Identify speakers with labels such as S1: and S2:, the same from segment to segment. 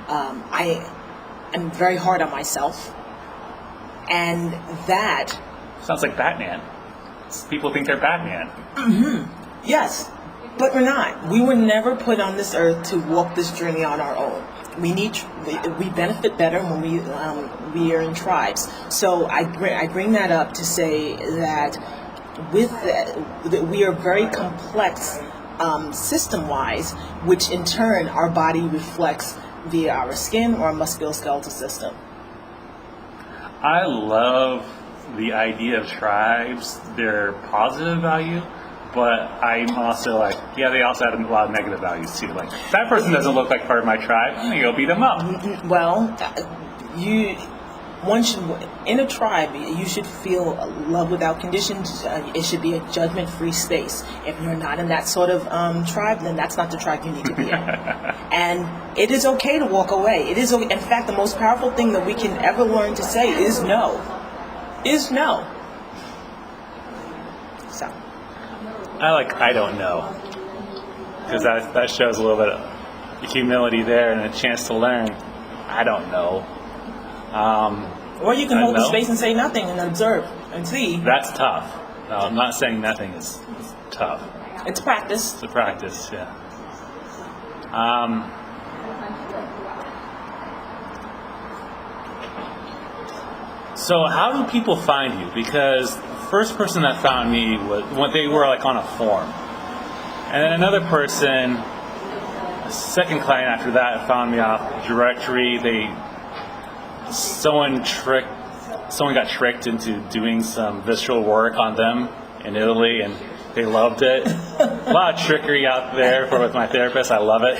S1: I am very hard on myself, and that
S2: sounds like Batman. People think they're Batman.
S1: yes, but we're not. We were never put on this earth to walk this journey on our own. We benefit better when we are in tribes. So I bring that up to say that with that we are very complex system-wise, which in turn our body reflects via our skin or our musculoskeletal system.
S2: I love the idea of tribes, their positive value, but I'm also like, yeah, they also have a lot of negative values too. Like, that person doesn't look like part of my tribe, I'm gonna go beat them up.
S1: Well, in a tribe, you should feel love without conditions. It should be a judgment-free space. If you're not in that sort of tribe, then that's not the tribe you need to be in. And it is okay to walk away. It is okay. In fact, the most powerful thing that we can ever learn to say is no. Is no. So.
S2: I don't know. Because that shows a little bit of humility there and a chance to learn. I don't know.
S1: Or you can hold the space and say nothing and observe and see.
S2: That's tough. No, I'm not saying nothing is tough.
S1: It's practice.
S2: It's a practice, yeah. So how do people find you? Because the first person that found me was when they were like on a form. And then another person, a second client after that, found me off a directory. Someone got tricked into doing some visceral work on them in Italy, and they loved it. A lot of trickery out there with my therapist. I love it.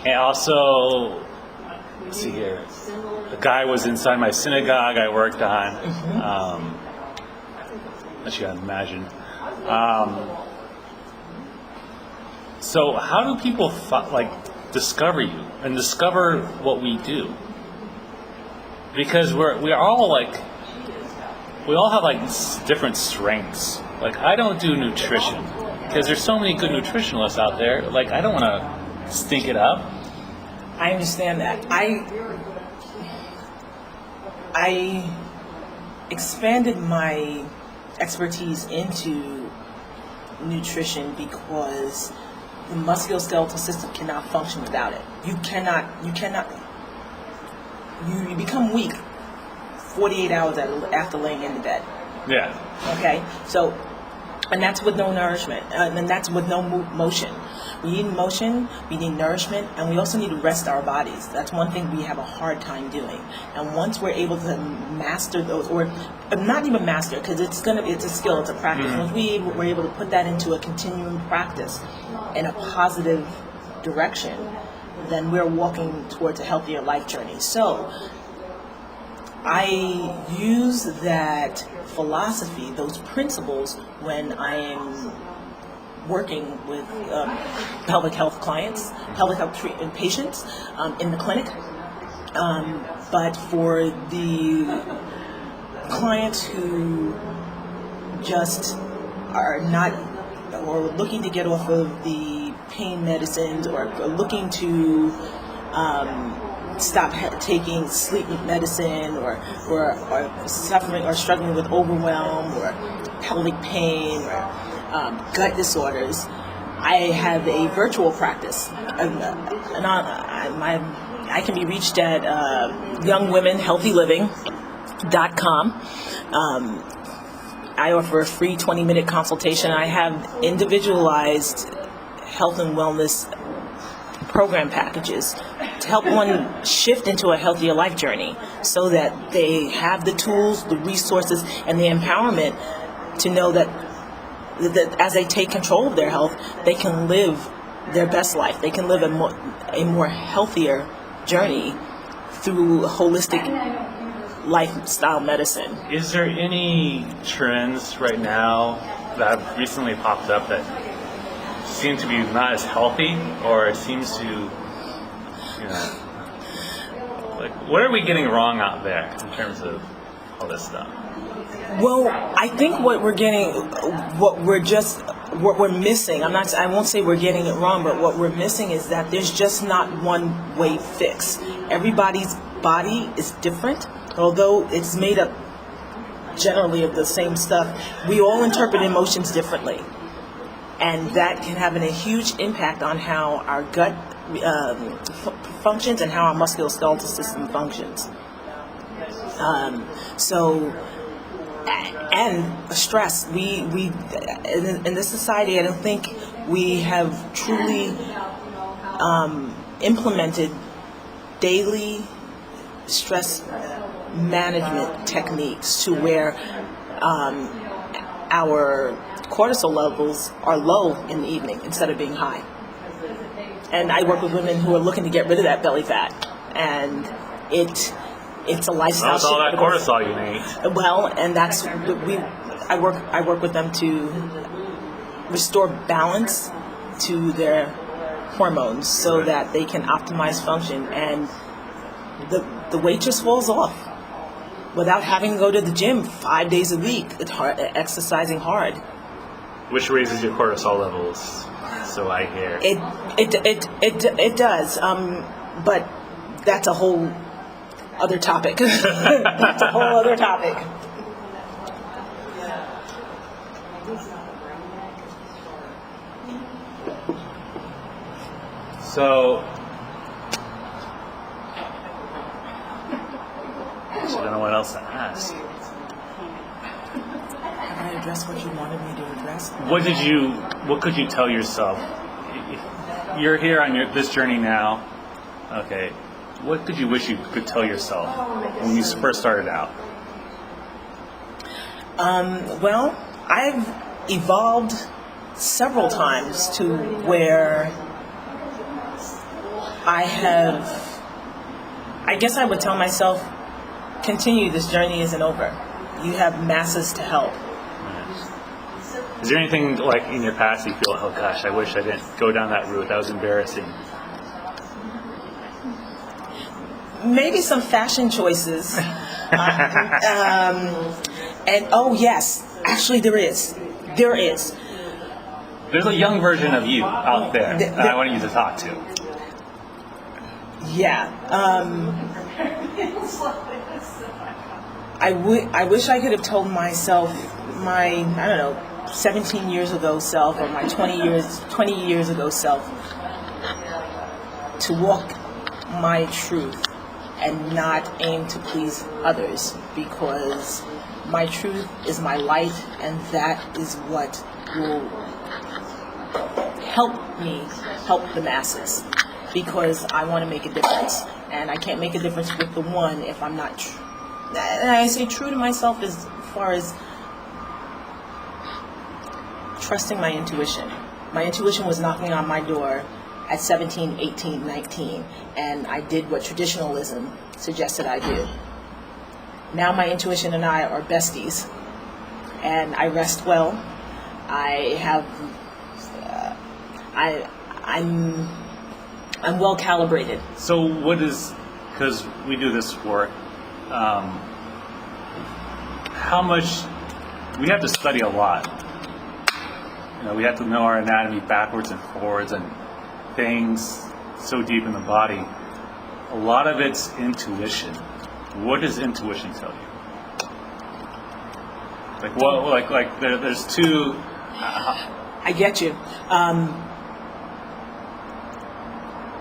S2: And also, let's see here, a guy was inside my synagogue I worked on. As you can imagine. So how do people discover you and discover what we do? Because we all have different strengths. Like, I don't do nutrition because there's so many good nutritionalists out there. Like, I don't want to stink it up.
S1: I understand that. I expanded my expertise into nutrition because the musculoskeletal system cannot function without it. You become weak 48 hours after laying in the bed.
S2: Yeah.
S1: Okay? So, and that's with no nourishment. And that's with no motion. We need motion, we need nourishment, and we also need to rest our bodies. That's one thing we have a hard time doing. And once we're able to master those, or not even master, because it's a skill, it's a practice. Once we're able to put that into a continuing practice in a positive direction, then we're walking towards a healthier life journey. So I use that philosophy, those principles, when I am working with pelvic health clients, pelvic health treatment patients in the clinic. But for the clients who just are not, or looking to get off of the pain medicines, or looking to stop taking sleep medicine, or suffering or struggling with overwhelm or pelvic pain or gut disorders, I have a virtual practice. I can be reached at youngwomenhealthyliving.com. I offer a free 20-minute consultation. I have individualized health and wellness program packages to help one shift into a healthier life journey, so that they have the tools, the resources, and the empowerment to know that as they take control of their health, they can live their best life. They can live a more healthier journey through holistic lifestyle medicine.
S2: Is there any trends right now that have recently popped up that seem to be not as healthy, or it seems to, what are we getting wrong out there in terms of all this stuff?
S1: Well, I think what we're just what we're missing, I won't say we're getting it wrong, but what we're missing is that there's just not one way fix. Everybody's body is different, although it's made up generally of the same stuff. We all interpret emotions differently, and that can have a huge impact on how our gut functions and how our musculoskeletal system functions. And stress. We in this society, I don't think we have truly implemented daily stress management techniques to where our cortisol levels are low in the evening instead of being high. And I work with women who are looking to get rid of that belly fat, and it's a lifestyle.
S2: That's all that cortisol you need.
S1: Well, and that's I work with them to restore balance to their hormones so that they can optimize function, and the weight just falls off without having to go to the gym 5 days a week. It's hard, exercising hard.
S2: Which raises your cortisol levels, so I hear.
S1: It does, but that's a whole other topic. That's a whole other topic.
S2: So, I don't know what else to ask.
S1: Have I addressed what you wanted me to address?
S2: What could you tell yourself? You're here on this journey now. Okay. What did you wish you could tell yourself when you first started out?
S1: Well, I've evolved several times to where I guess I would tell myself, continue, this journey isn't over. You have masses to help.
S2: Is there anything like in your past you feel, oh gosh, I wish I didn't go down that route, that was embarrassing?
S1: Maybe some fashion choices. And oh yes, actually there is. There's
S2: a young version of you out there that I want you to talk to.
S1: Yeah. I wish I could have told myself, my 17 years ago self, or my 20 years ago self, to walk my truth and not aim to please others, because my truth is my light, and that is what will help me help the masses, because I want to make a difference, and I can't make a difference with the one if I'm not true. And I say true to myself as far as trusting my intuition. My intuition was knocking on my door at 17, 18, 19, and I did what traditionalism suggested I do. Now my intuition and I are besties, and I rest well. I'm well calibrated.
S2: So what is, because we do this work, how much, we have to study a lot. We have to know our anatomy backwards and forwards and things so deep in the body. A lot of it's intuition. What does intuition tell you? There's two.
S1: I get you.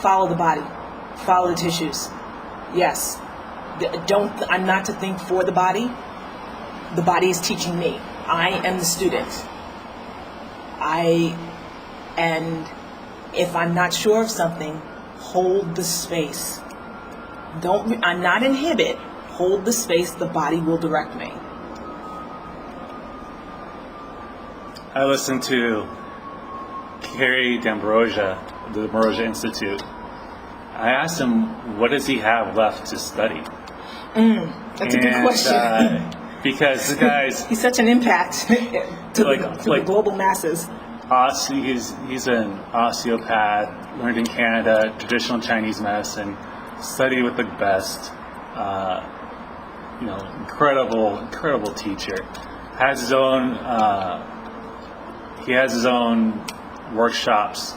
S1: Follow the body. Follow the tissues. Yes. I'm not to think for the body. The body is teaching me. I am the student. And if I'm not sure of something, hold the space. I'm not inhibit. Hold the space. The body will direct me.
S2: I listened to Kerry D'Ambrosia, the Ambrosia Institute. I asked him, what does he have left to study?
S1: That's a good question.
S2: Because the guy's...
S1: he's such an impact to the global masses.
S2: He's an osteopath, learned in Canada, traditional Chinese medicine, studied with the best, incredible teacher. Has his own He has his own workshops.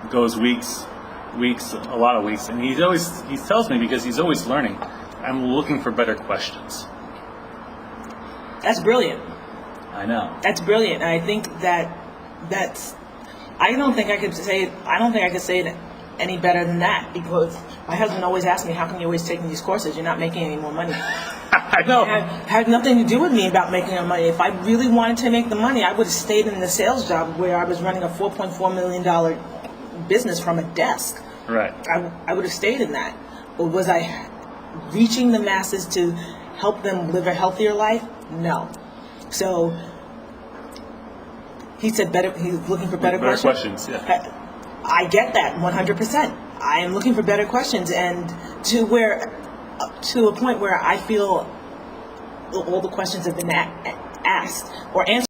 S2: Goes weeks, a lot of weeks, and he tells me, because he's always learning, I'm looking for better questions.
S1: That's brilliant.
S2: I know.
S1: That's brilliant. And I think that's. I don't think I could say it any better than that, because my husband always asks me, "How come you're always taking these courses? You're not making any more money."
S2: I know.
S1: It had nothing to do with me about making the money. If I really wanted to make the money, I would have stayed in the sales job where I was running a $4.4 million business from a desk.
S2: Right.
S1: I would have stayed in that. But was I reaching the masses to help them live a healthier life? No. So he said he's looking for better questions.
S2: Yeah.
S1: I get that 100%. I am looking for better questions, and to a point where I feel all the questions have been asked or answered.